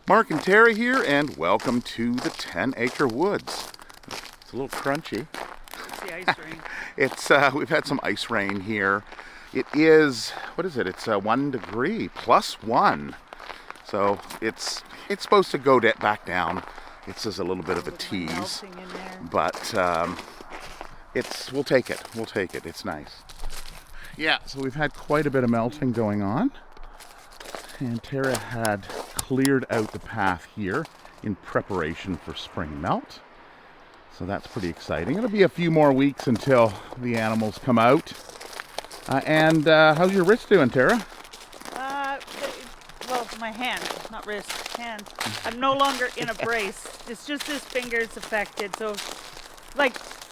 Mark and Terry here, and welcome to the 10 Acre Woods. It's a little crunchy. It's the ice rain. We've had some ice rain here. It is, what is it? It's 1 degree, +1. So it's supposed to go back down. It's just a little bit of a tease, but we'll take it. We'll take it. It's nice. Yeah, so we've had quite a bit of melting going on, and Tara had cleared out the path here in preparation for spring melt. So that's pretty exciting. It'll be a few more weeks until the animals come out. How's your wrist doing, Tara? Well, my hand, not wrist, hand. I'm no longer in a brace. It's just this finger is affected. So,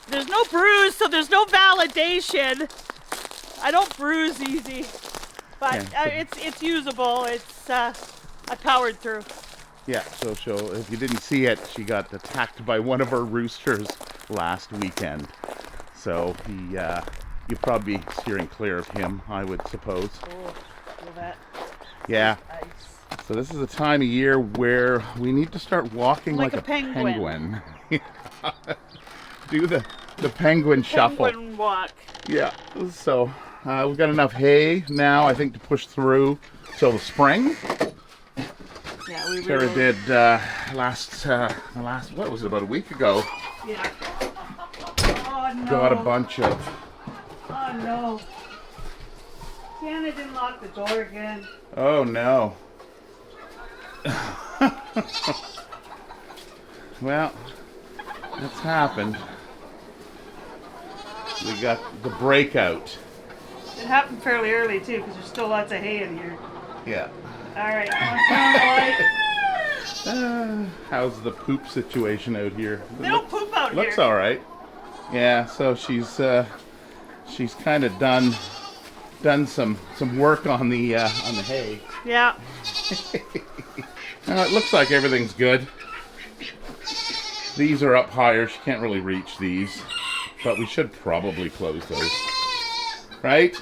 there's no bruise, so there's no validation. I don't bruise easy, but it's usable. I powered through. Yeah, so if you didn't see it, she got attacked by one of our roosters last weekend. So you'd probably be steering clear of him, I would suppose. Oh, feel that. Yeah. So this is a time of year where we need to start walking like a penguin. Do the penguin shuffle. Penguin walk. Yeah. So we've got enough hay now, I think, to push through till the spring. Yeah, we Tara really did last what was it, about a week ago? Yeah. Oh no. Got a bunch of. Oh no. Santa didn't lock the door again. Oh no. Well, that's happened. We got the breakout. It happened fairly early too, because there's still lots of hay in here. Yeah. All right, come on, light. How's the poop situation out here? They don't poop out Looks here. all right. Yeah. So she's kind of done some work on the hay. Yeah. It looks like everything's good. These are up higher. She can't really reach these, but we should probably close those. Right?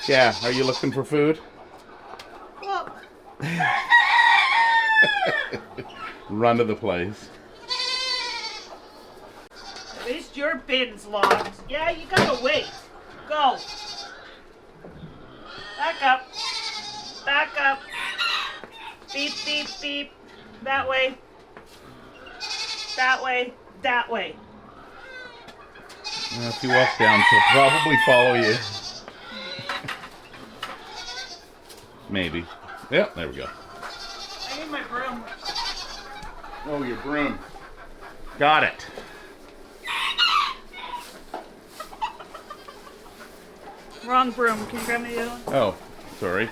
Yeah. Are you looking for food? Well. Run to the place. At least your bin's locked. Yeah, you gotta wait. Go. Back up. Back up. Beep, beep, beep. That way. That way. That way. Well, if you walk down, she'll probably follow you. Maybe. Yeah, there we go. I need my broom. Oh, your broom. Got it. Wrong broom. Can you grab me the other one? Oh, sorry.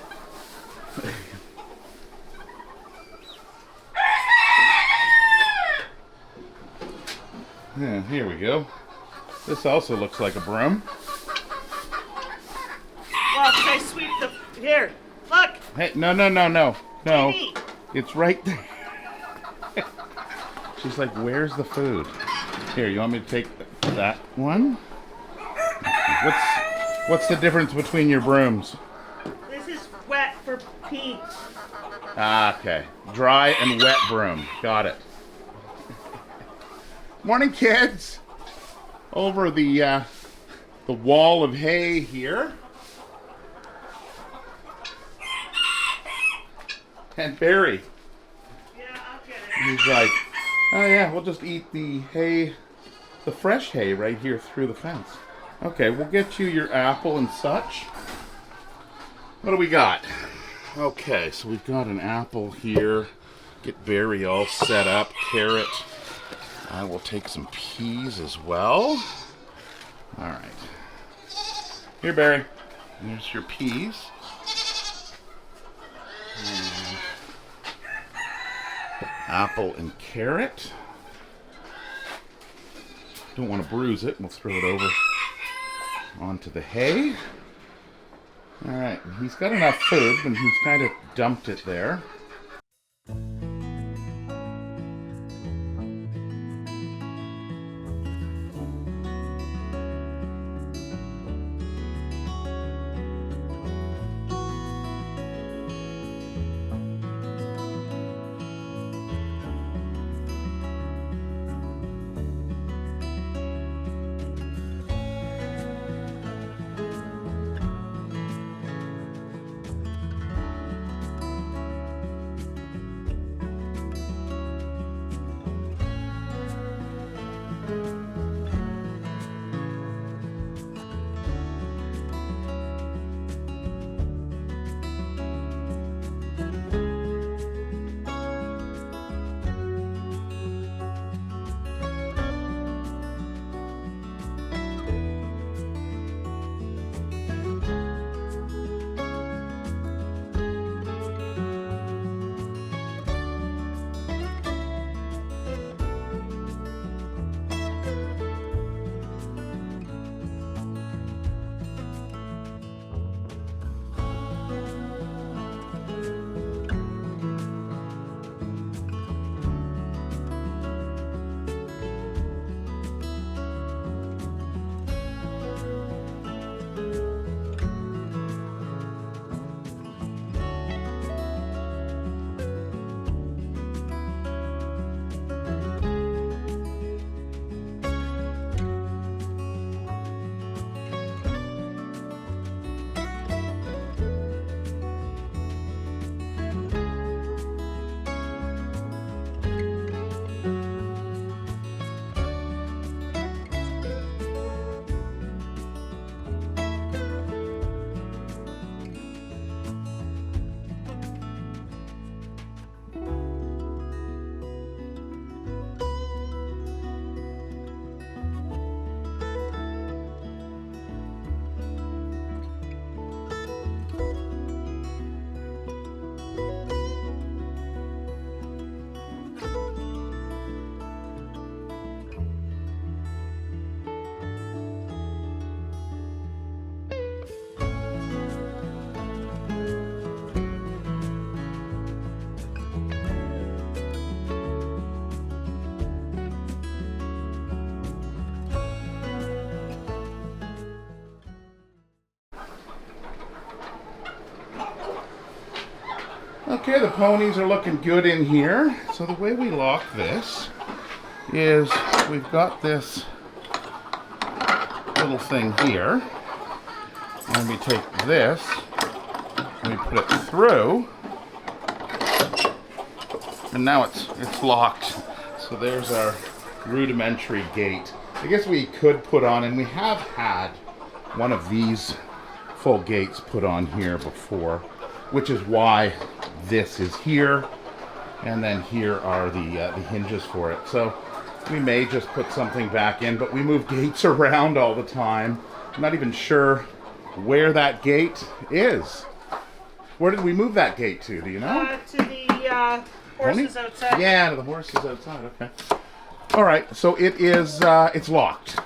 Yeah, here we go. This also looks like a broom. Well, can I sweep the... Here. Look. Hey, no. No. Baby. It's right there. She's like, where's the food? Here, you want me to take that one? What's the difference between your brooms? This is wet for pee. Ah, okay. Dry and wet broom. Got it. Morning, kids. Over the wall of hay here. And Barry. Yeah, I'll get it. He's like, oh yeah, we'll just eat the hay, the fresh hay right here through the fence. Okay, we'll get you your apple and such. What do we got? Okay, so we've got an apple here. Get Barry all set up. Carrot. I will take some peas as well. All right. Here, Barry. Here's your peas. And apple and carrot. Don't want to bruise it. We'll throw it over onto the hay. All right. He's got enough food, but he's kind of dumped it there. Okay, the ponies are looking good in here. So the way we lock this is we've got this little thing here. And we take this and we put it through. And now it's locked. So there's our rudimentary gate. I guess we could put on, and we have had one of these full gates put on here before, which is why this is here, and then here are the hinges for it. So we may just put something back in, but we move gates around all the time. I'm not even sure where that gate is. Where did we move that gate to? Do you know? To the horses outside. Yeah, to the horses outside. Okay. All right. So it is. It's locked.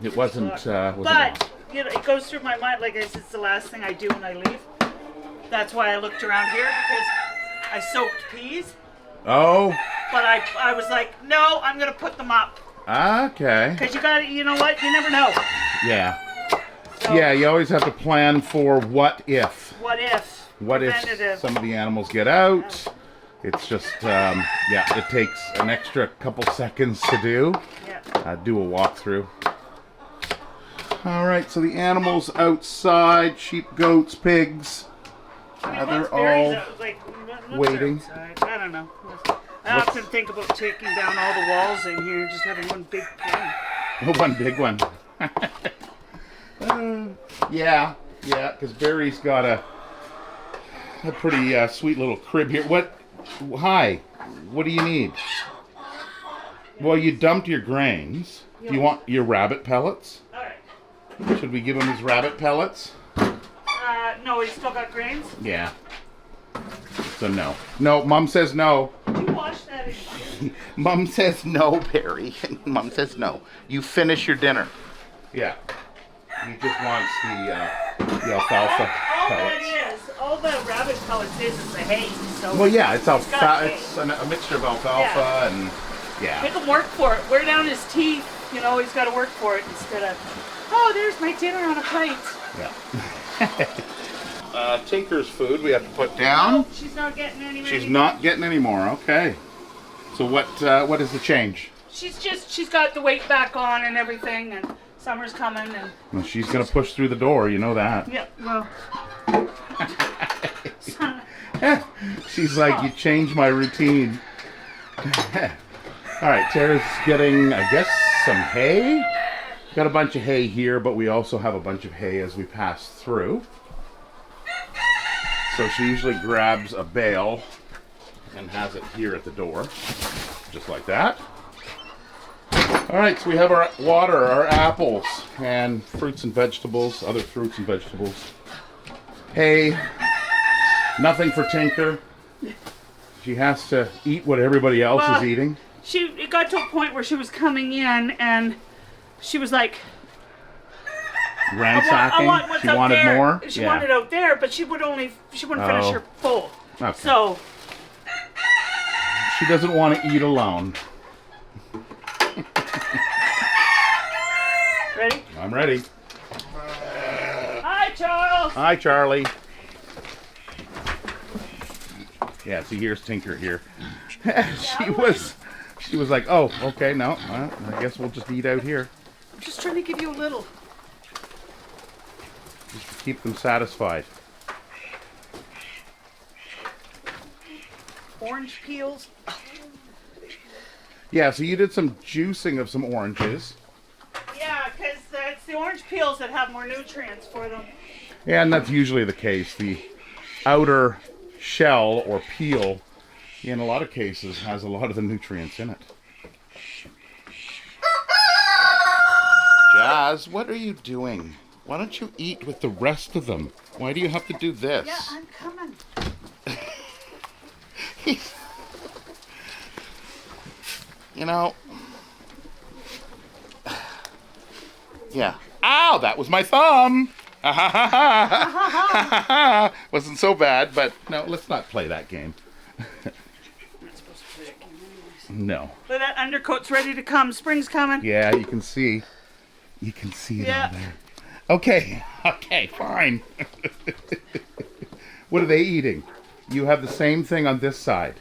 It wasn't. But locked. You know, it goes through my mind like it's the last thing I do when I leave. That's why I looked around here, because I soaked peas. Oh. But I was like, no, I'm gonna put them up. Okay. Because you know what? You never know. Yeah. So, Yeah, you always have to plan for what if. What if? What if some of the animals get out? It's just, yeah, it takes an extra couple seconds to do. Yeah. Do a walkthrough. All right, so the animals outside, sheep, goats, pigs, they're all waiting. I don't know. I often think about taking down all the walls in here and just having one big pen. One big one. Yeah, because Barry's got a pretty sweet little crib here. Hi, what do you need? Well, you dumped your grains. Do you want your rabbit pellets? All right. Should we give him his rabbit pellets? No, he's still got grains? Yeah. So no. No, Mom says no. Did you wash that in? Mom says no, Barry. Mom says no. You finish your dinner. Yeah. He just wants the alfalfa pellets. All the rabbit pellets is the hay. So well, yeah, it's alfalfa. It's a mixture of alfalfa and yeah. Make him work for it. Wear down his teeth. You know, he's got to work for it instead of, oh, there's my dinner on a plate. Yeah. Tinker's food we have to put down. No, she's not getting any. She's not getting any more. Okay. So what is the change? She's got the weight back on and everything, and summer's coming, and well, she's gonna push through the door. You know that. Yep. Well. She's like, you changed my routine. All right, Tara's getting, I guess, some hay. Got a bunch of hay here, but we also have a bunch of hay as we pass through. So she usually grabs a bale and has it here at the door, just like that. All right, so we have our water, our apples, and fruits and vegetables, other fruits and vegetables. Hay, nothing for Tinker. She has to eat what everybody else is eating. It got to a point where she was coming in and she was like, ransacking. I want what's she out wanted there. more. She wanted out there, but she wouldn't finish her full. Okay. So she doesn't want to eat alone. Ready? I'm ready. Hi, Charles. Hi, Charlie. Yeah, see, here's Tinker here. She was like, oh, okay, no, I guess we'll just eat out here. I'm just trying to give you a little. Just to keep them satisfied. Orange peels. Yeah, so you did some juicing of some oranges. Yeah, because it's the orange peels that have more nutrients for them. Yeah, and that's usually the case. The outer shell or peel, in a lot of cases, has a lot of the nutrients in it. Jazz, what are you doing? Why don't you eat with the rest of them? Why do you have to do this? Yeah, I'm coming. You know. Yeah. Ow, that was my thumb. Wasn't so bad, but no, let's not play that game. I'm not supposed to play that game anyways. No. But that undercoat's ready to come. Spring's coming. Yeah, you can see. You can see it on there. Okay, fine. What are they eating? You have the same thing on this side.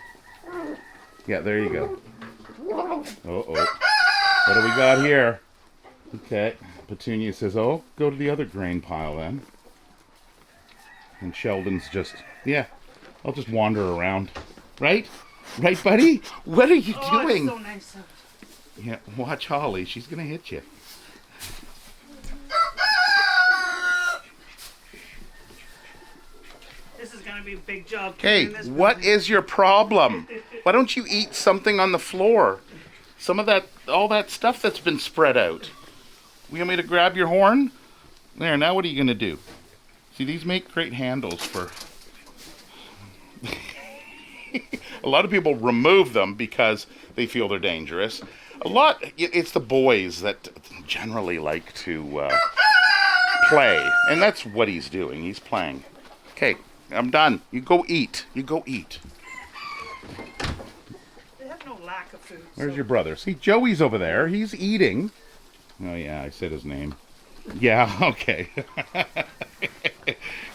Yeah, there you go. Uh-oh. What do we got here? Okay. Petunia says, oh, go to the other grain pile then. And Sheldon's just, yeah, I'll just wander around. Right? Right, buddy? What are you doing? It's so nice out. Yeah, watch Holly. She's going to hit you. This is going to be a big job. Hey, what is your problem? Why don't you eat something on the floor? Some of that, all that stuff that's been spread out. You want me to grab your horn? There, now what are you going to do? See, these make great handles for... A lot of people remove them because they feel they're dangerous. It's the boys that generally like to play. And that's what he's doing. He's playing. Okay, I'm done. You go eat. You go eat. They have no lack of food. Where's your brother? See, Joey's over there. He's eating. Oh, yeah, I said his name. Yeah, okay.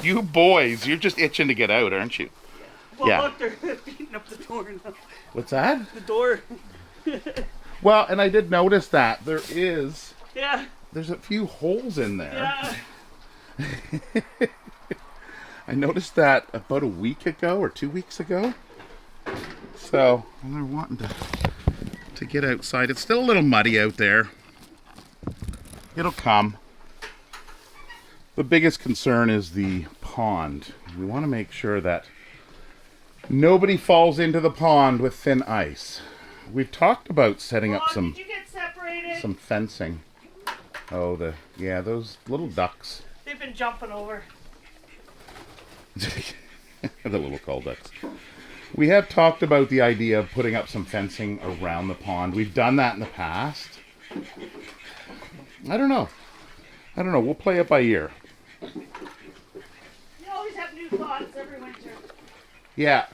You boys, you're just itching to get out, aren't you? Well, yeah. look, they're beating up the door now. What's that? The door. Well, and I did notice that. There's a few holes in there. Yeah. I noticed that about a week ago or 2 weeks ago. So, they're wanting to get outside. It's still a little muddy out there. It'll come. The biggest concern is the pond. We want to make sure that nobody falls into the pond with thin ice. We've talked about setting up some did you get separated? some fencing. Oh, those little ducks. They've been jumping over. The little cull ducks. We have talked about the idea of putting up some fencing around the pond. We've done that in the past. I don't know. We'll play it by ear. You always have new thoughts every winter. Yeah,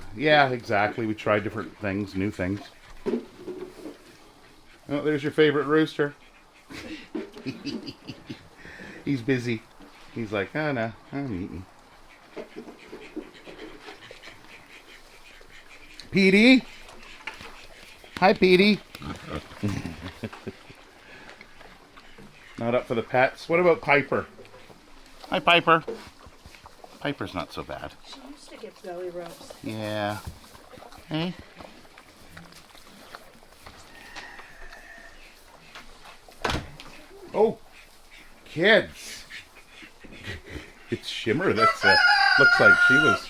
exactly. We try different things, new things. Oh, there's your favorite rooster. He's busy. He's like, oh no, I'm eating. Petey. Hi, Petey. Not up for the pets. What about Piper? Hi, Piper. Piper's not so bad. She used to get belly rubs. Yeah. Hey. Oh, kids. It's Shimmer that's looks like she was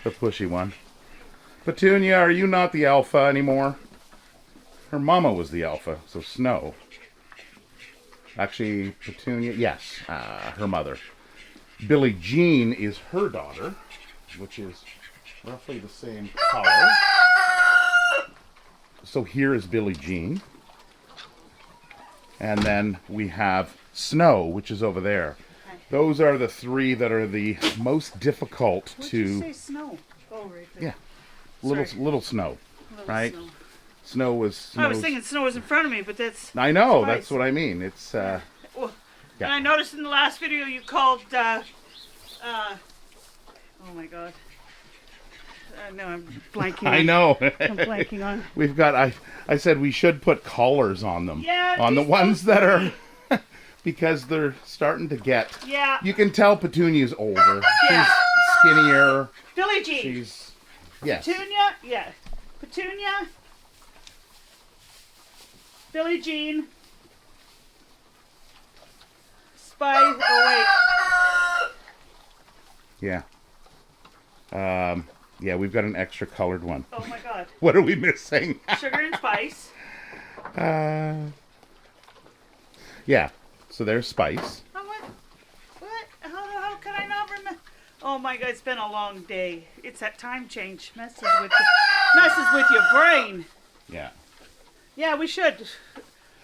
the pushy one. Petunia, are you not the alpha anymore? Her mama was the alpha, so Snow. Actually, Petunia, yes, her mother. Billie Jean is her daughter, which is roughly the same color. So here is Billie Jean. And then we have Snow, which is over there. Those are the three that are the most difficult What'd to... you say Snow? Oh, right there. Yeah. Little Snow, Little right? Snow. Snow was... I was thinking Snow was in front of me, but that's... I know, Spice. that's what I mean. It's... Oh, yeah. And I noticed in the last video you called... oh my god. No, I'm blanking. I know. I'm blanking on... We've got... I said we should put collars on them. Yeah. On the ones that are... because they're starting to get... Yeah. You can tell Petunia's older. Yeah. She's skinnier. Billie Jean. She's... Yes. Petunia. Yeah. Petunia. Billie Jean. Spice. Oh, wait. Yeah. Yeah, we've got an extra colored one. Oh, my God. What are we missing? Sugar and Spice. Yeah. So there's Spice. Oh, what? How can I not remember? Oh, my God. It's been a long day. It's that time change. Messes with your brain. Yeah. Yeah, we should.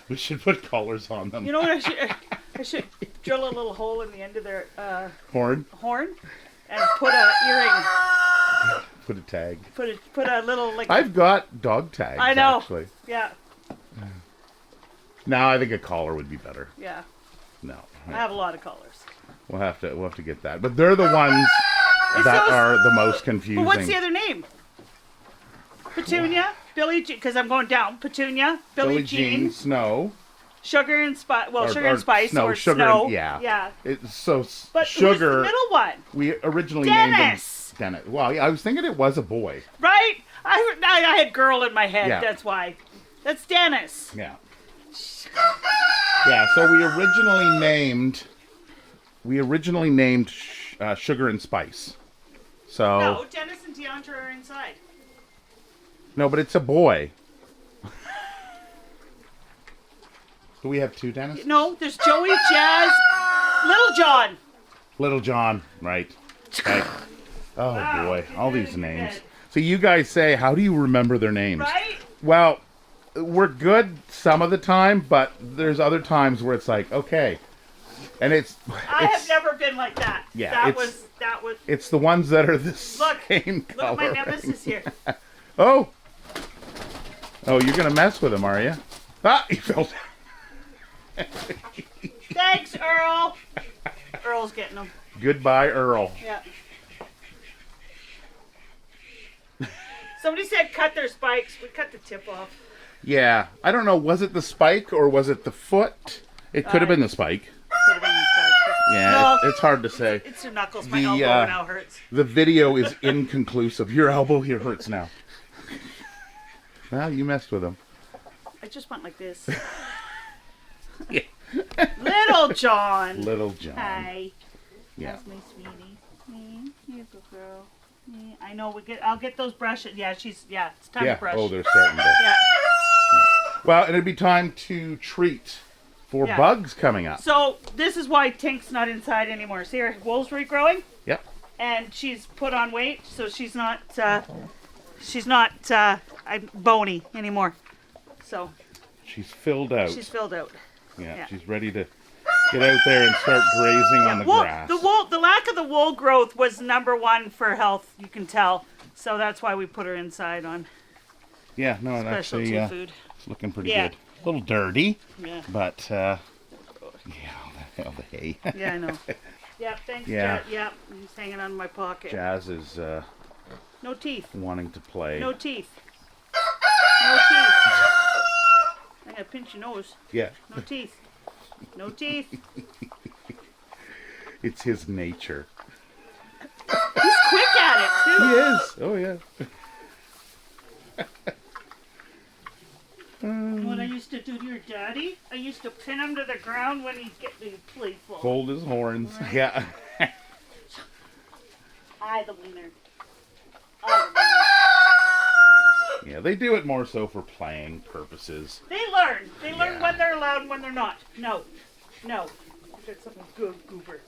We should put collars on them. You know what I should drill a little hole in the end of their Horn. and put a earring. Put a tag. Put a little like. I've got dog tags. I know. Actually. Yeah. No, I think a collar would be better. Yeah. No. I have a lot of colors. We'll have to get that. But they're the ones that are the most confusing. But what's the other name? Petunia, Billie Jean, because I'm going down. Petunia, Billie Jean, Snow. Sugar and Spice. Well, Sugar and Spice Snow, or Sugar, Snow. yeah. Yeah. But Sugar. Who's the middle one? We originally named him Dennis. Dennis. Well, I was thinking it was a boy. Right? I had girl in my head. Yeah. That's why. That's Dennis. Yeah. Yeah. So we originally named Sugar and Spice. So. No, Dennis and Deandra are inside. No, but it's a boy. Do we have two Dennis? No, there's Joey, Jazz, Little John. Little John, right. Okay. Oh, Wow, boy. you're All getting these your names. head. So you guys say, how do you remember their names? Right? Well, we're good some of the time, but there's other times where it's like, okay. And I have never been like that. Yeah, That was. It's the ones that are the Look, same look color. at my nemesis here. Oh, you're going to mess with him, are you? Ah, he fell down. Thanks, Earl. Earl's getting them. Goodbye, Earl. Yeah. Somebody said cut their spikes. We cut the tip off. Yeah. I don't know, was it the spike or was it the foot? It could have been the spike. Could have been the spike. Yeah, No, it's hard to say. It's your knuckles. My The, elbow now hurts. The video is inconclusive. Your elbow here hurts now. Well, you messed with him. I just went like this. Yeah. Little John. Little John. Hi. Yeah. That's my sweetie. You're a good girl. I know I'll get those brushes. Yeah, it's time to brush. Oh, they're starting to. Yeah. Well, and it'd be time to treat for bugs coming up. So this is why Tink's not inside anymore. See, her wool's regrowing. Yep. And she's put on weight, so she's not bony anymore. So She's filled out. she's filled out. Yeah, she's ready to get out there and start grazing on the grass. The lack of the wool growth was number 1 for health. You can tell. So that's why we put her inside on Yeah, no, and specialty actually, food. it's looking pretty Yeah. good. A little dirty, Yeah. but yeah, all the hay. Yeah, I know. Yeah, thanks, Yeah. Jazz. Yeah, he's hanging on my pocket. Jazz is No teeth. wanting to play. No teeth. No teeth. I'm gonna pinch your nose. Yeah, No teeth. No teeth. it's his nature. He's quick at it He too. is. Oh yeah. What I used to do to your daddy, I used to pin him to the ground when he'd get me playful. Hold his horns. Right. Yeah. Hi, the wiener. Yeah, they do it more so for playing purposes. They learn. They learn Yeah. when they're allowed and when they're not. No. No. You got something good, goober.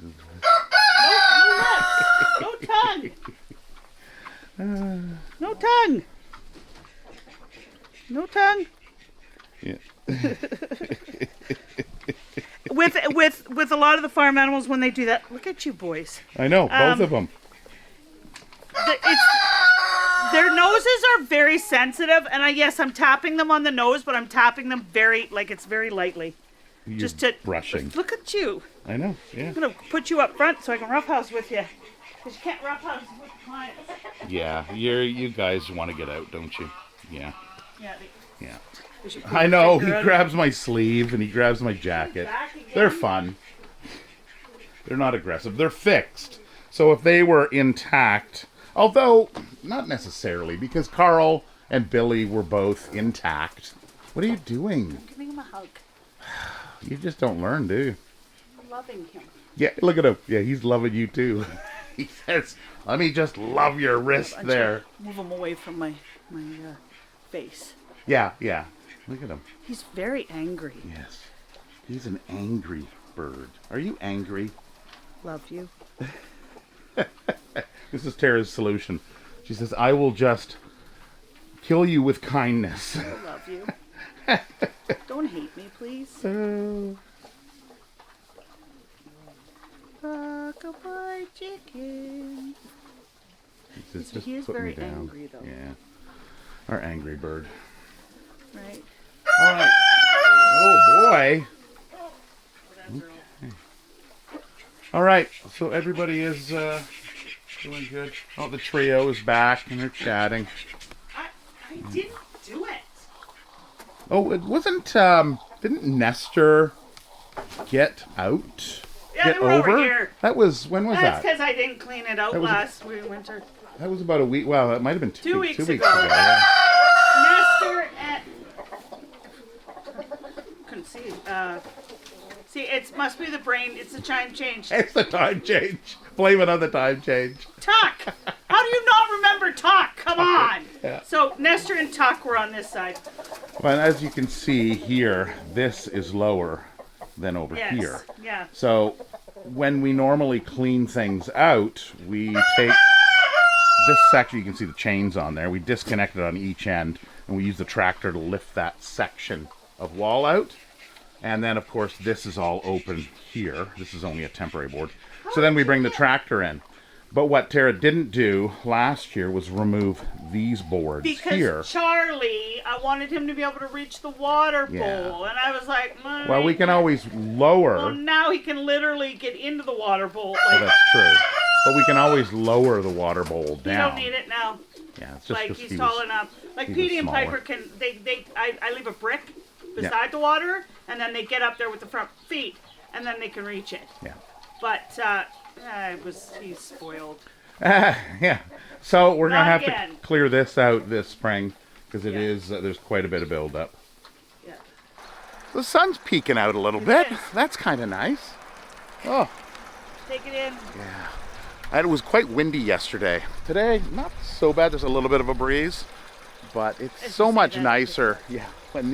No lips. No tongue. No tongue. No tongue. Yeah. With a lot of the farm animals when they do that, look at you boys. I know, both of them. Their noses are very sensitive, and yes, I'm tapping them on the nose, but I'm tapping them very lightly. You're Just to brushing. Look at you. I know. Yeah. I'm gonna put you up front so I can roughhouse with you, because you can't roughhouse with clients. Yeah. You guys want to get out, don't you? Yeah. Yeah. Yeah. They should put I your know. He finger out. grabs my sleeve and he grabs my jacket. Back again. They're fun. They're not aggressive. They're fixed. So if they were intact, although not necessarily, because Carl and Billy were both intact. What are you doing? I'm giving him a hug. You just don't learn, do you? I'm loving him. Yeah, look at him. Yeah, he's loving you too. He says, "Let me just love your wrist I'm there." just gonna move him away from my face. Yeah. Look at him. He's very angry. Yes. He's an angry bird. Are you angry? Love you. This is Tara's solution. She says, "I will just kill you with kindness." I love you. Don't hate me, please. Goodbye, chicken. He says, He is put me very down. angry, though. Yeah. Our angry bird. Right? All right. Oh, boy. All right, so everybody is doing good. Oh, the trio is back and they're chatting. I didn't do it. Oh, it wasn't, didn't Nestor get out? Yeah, Get they were over here. That was, when was That's that? because I didn't clean it out last winter. That was about a week, well, it might have been 2 weeks ago. Yeah. Nestor and... Couldn't see. See, it must be the brain. It's the time change. It's the time change. Blame it on the time change. Tuck! How do you not remember Tuck? Come on! Yeah. So, Nestor and Tuck were on this side. Well, as you can see here, this is lower than over here. Yeah. So when we normally clean things out, we take this section, you can see the chains on there, we disconnect it on each end, and we use the tractor to lift that section of wall out. And then, of course, this is all open here. This is only a temporary board. So then we bring the tractor in. But what Tara didn't do last year was remove these boards here. Because Charlie, I wanted him to be able to reach the water bowl. And I was like, well, we can always lower. Well, now he can literally get into the water bowl. Like, well, that's true. But we can always lower the water bowl down. You don't need it now. Yeah, it's just like he's tall enough. Like Petey and Piper can, I leave a brick beside the water, and then they get up there with the front feet, and then they can reach it. Yeah. But he's spoiled. Yeah. So we're going to have again. to clear this out this spring, because it is, there's quite a bit of buildup. Yeah. The sun's peeking out a little bit. That's kind of nice. Oh. Take it in. Yeah. And it was quite windy yesterday. Today, not so bad. There's a little bit of a breeze, but it's so much nicer. Yeah, when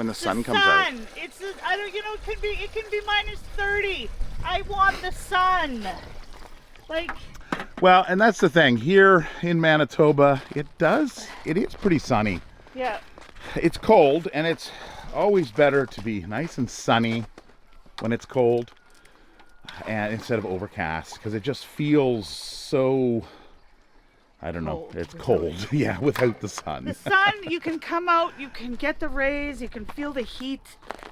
the sun comes out. It's I don't, it can be minus 30. I want the sun. Like. Well, and that's the thing here in Manitoba. It is pretty sunny. Yeah. It's cold, and it's always better to be nice and sunny when it's cold. And instead of overcast, because it just feels so, I don't know, it's cold. Yeah, without the sun. The sun, you can come out, you can get the rays, you can feel the heat.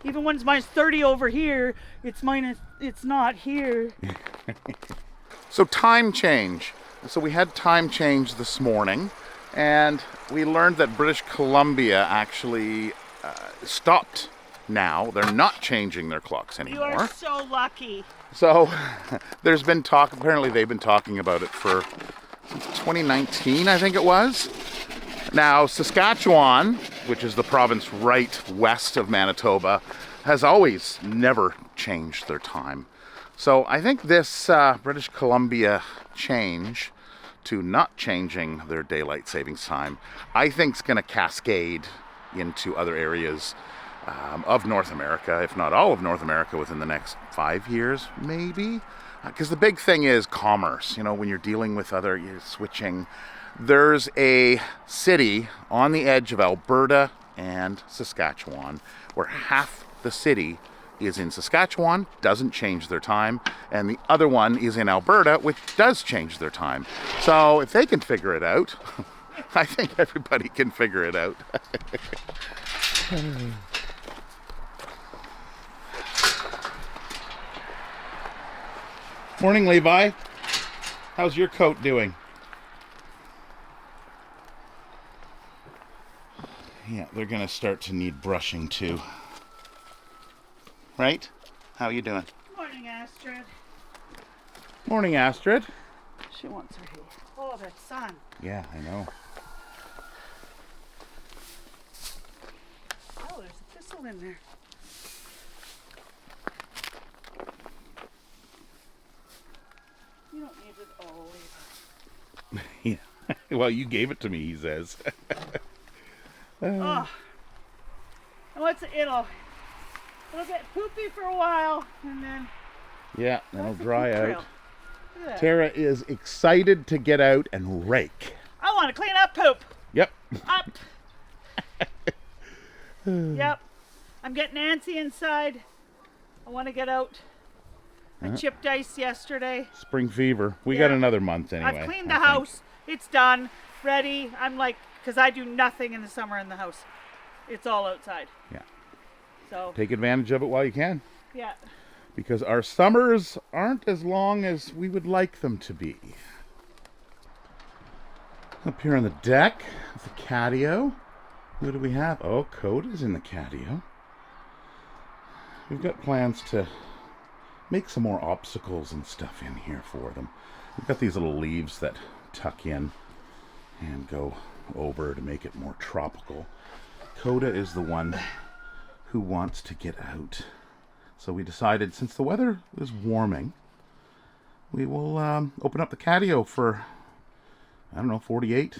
Even when it's minus 30 over here, it's not here. So time change. So we had time change this morning, and we learned that British Columbia actually stopped now. They're not changing their clocks anymore. You are so lucky. So there's been talk, apparently they've been talking about it for since 2019, I think it was. Now, Saskatchewan, which is the province right west of Manitoba, has always never changed their time. So I think this British Columbia change to not changing their daylight savings time, I think is going to cascade into other areas of North America, if not all of North America, within the next 5 years, maybe. Because the big thing is commerce. When you're dealing with you're switching. There's a city on the edge of Alberta and Saskatchewan where half the city is in Saskatchewan, doesn't change their time, and the other one is in Alberta, which does change their time. So if they can figure it out, I think everybody can figure it out. Morning, Levi. How's your coat doing? Yeah, they're gonna start to need brushing too. Right? How are you doing? Morning, Astrid. Morning, Astrid. She wants her hair. Oh, that sun. Yeah, I know. Oh, there's a thistle in there. You don't need it all, Levi. Yeah. Well, you gave it to me, he says. Oh. It'll get poopy for a while, and then... Yeah, then it'll dry out. Yeah. Tara is excited to get out and rake. I want to clean up poop. Yep. Up. Yep. I'm getting antsy inside. I want to get out. I chipped ice yesterday. Spring fever. We got another month anyway. I've cleaned the house. It's done. Ready. I'm like, because I do nothing in the summer in the house. It's all outside. Yeah. So. Take advantage of it while you can. Yeah. because our summers aren't as long as we would like them to be. Up here on the deck, the catio. What do we have? Oh, Coda's in the catio. We've got plans to make some more obstacles and stuff in here for them. We've got these little leaves that tuck in and go over to make it more tropical. Coda is the one who wants to get out. So we decided, since the weather is warming, we will open up the catio for, I don't know, 48,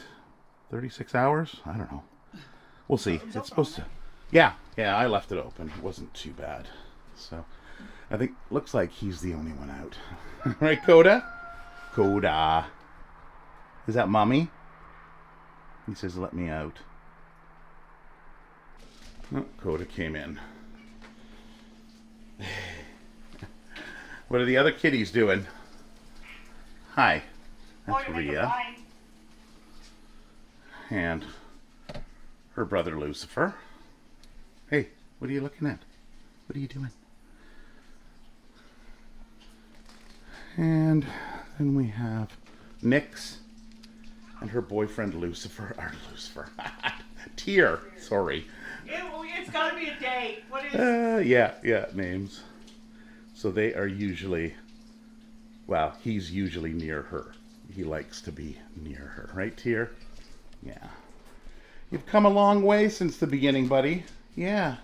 36 hours? I don't know. We'll see. It's supposed to... Yeah, I left it open. It wasn't too bad. So I think, looks like he's the only one out. Right, Coda? Coda. Is that Mommy? He says, let me out. Oh, Coda came in. What are the other kitties doing? Hi. That's Rhea. And her brother Lucifer. Hey, what are you looking at? What are you doing? And then we have Nyx and her boyfriend Lucifer. Tyr, sorry. It's gotta be a day. What is... Yeah, names. So they are usually, well, he's usually near her. He likes to be near her. Right, Tyr? Yeah. You've come a long way since the beginning, buddy. Yeah.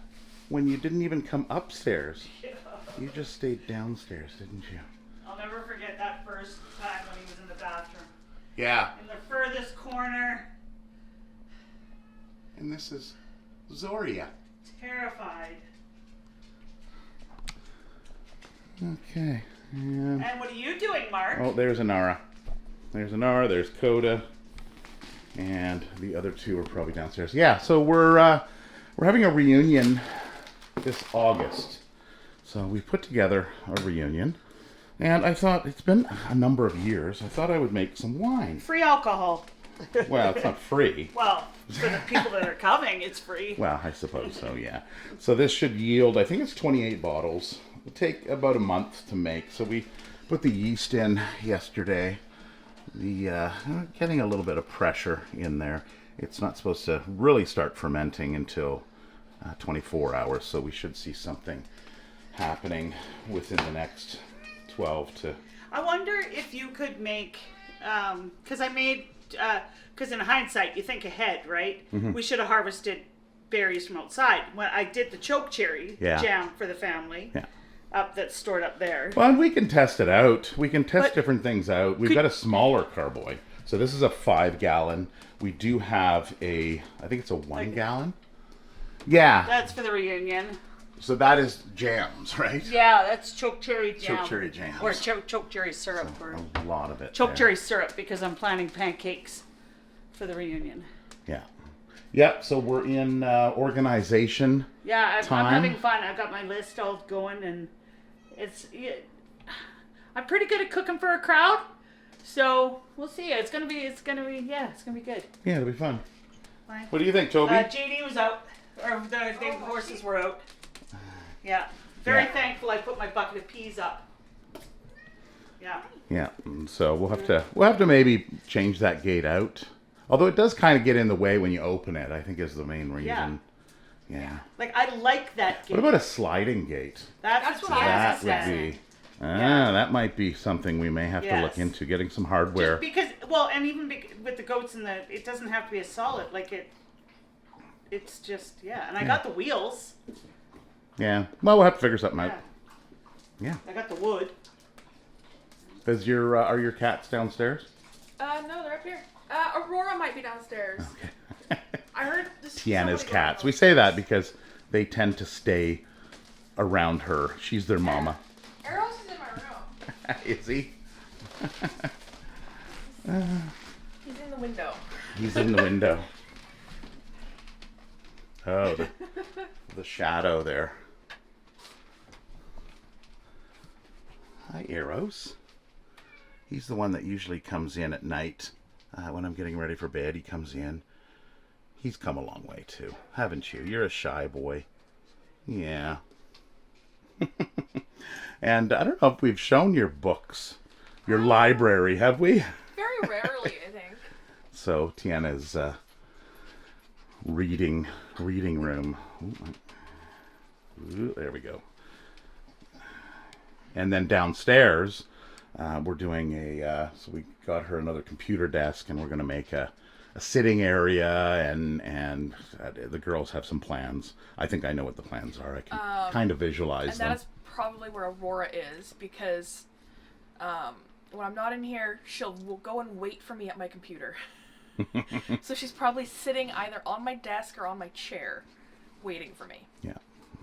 When you didn't even come upstairs. You just stayed downstairs, didn't you? I'll never forget that first time when he was in the bathroom. Yeah. In the furthest corner. And this is Zoria. Terrified. Okay. And what are you doing, Mark? oh, there's Anara. There's Anara, there's Coda. And the other two are probably downstairs. Yeah, so we're having a reunion this August. So we put together a reunion. And I thought, it's been a number of years, I thought I would make some wine. Free alcohol. Well, it's not free. Well, for the people that are coming, it's free. Well, I suppose so, yeah. So this should yield, I think it's 28 bottles. It'll take about a month to make. So we put the yeast in yesterday. Getting a little bit of pressure in there. It's not supposed to really start fermenting until 24 hours. So we should see something happening within the next 12 to... I wonder if you could make, because in hindsight, you think ahead, right? Mm-hmm. We should have harvested berries from outside. When I did the choke cherry jam for the family, that's stored up there. Well, and we can test it out. We can test different things out. We've got a smaller carboy. So this is a 5-gallon. We do have I think it's a 1-gallon. Yeah. That's for the reunion. So that is jams, right? Yeah, that's choke cherry jam. Choke cherry jam. Or choke cherry syrup. So a lot of it. Choke cherry syrup, because I'm planning pancakes for the reunion. Yeah. Yep, so we're in organization I'm time. having fun. I've got my list all going, and I'm pretty good at cooking for a crowd. So we'll see. It's gonna be good. Yeah, it'll be fun. Fine. What do you think, Toby? JD was out, or the horses were out. Yeah, very thankful I put my bucket of peas up. Yeah. Yeah, so we'll have to maybe change that gate out. Although it does kind of get in the way when you open it, I think is the main reason. Yeah. Like, I like that gate. What about a sliding gate? That's what I was That would be. That might be something we may have to look into, getting some hardware. Just because, well, and even with the goats it doesn't have to be a solid. Like it's just, and I got the wheels. Yeah. Well, we'll have to figure something out. Yeah. I got the wood. Are your cats downstairs? No, they're up here. Aurora might be downstairs. Okay. I heard this. Tiana's cats. We say that because they tend to stay around her. She's their mama. Eros is in my room. Is he? He's in the window. He's in the window. Oh, the shadow there. Hi, Eros. He's the one that usually comes in at night when I'm getting ready for bed. He comes in. He's come a long way too, haven't you? You're a shy boy. Yeah. And I don't know if we've shown your books, your library, have we? Very rarely, I think. So Tiana's reading room. Ooh, there we go. And then downstairs, we're doing so we got her another computer desk, and we're going to make a sitting area, and the girls have some plans. I think I know what the plans are. I can kind of visualize them. And that is probably where Aurora is, because when I'm not in here, will go and wait for me at my computer. So she's probably sitting either on my desk or on my chair, waiting for me. Yeah.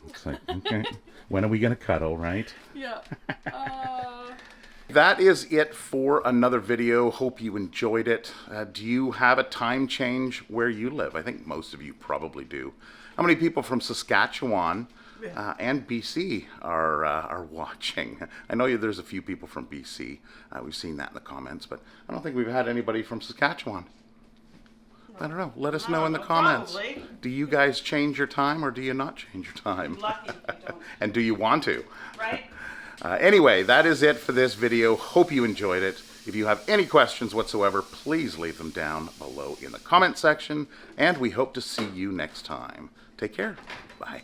It's like, okay, when are we going to cuddle, right? Yeah. That is it for another video. Hope you enjoyed it. Do you have a time change where you live? I think most of you probably do. How many people from Saskatchewan and BC are watching? I know there's a few people from BC. We've seen that in the comments, but I don't think we've had anybody from Saskatchewan. I don't know. Let us know in the comments. Probably. Do you guys change your time, or do you not change your time? Lucky if you don't. And do you want to? Right? Anyway, that is it for this video. Hope you enjoyed it. If you have any questions whatsoever, please leave them down below in the comment section, and we hope to see you next time. Take care. Bye.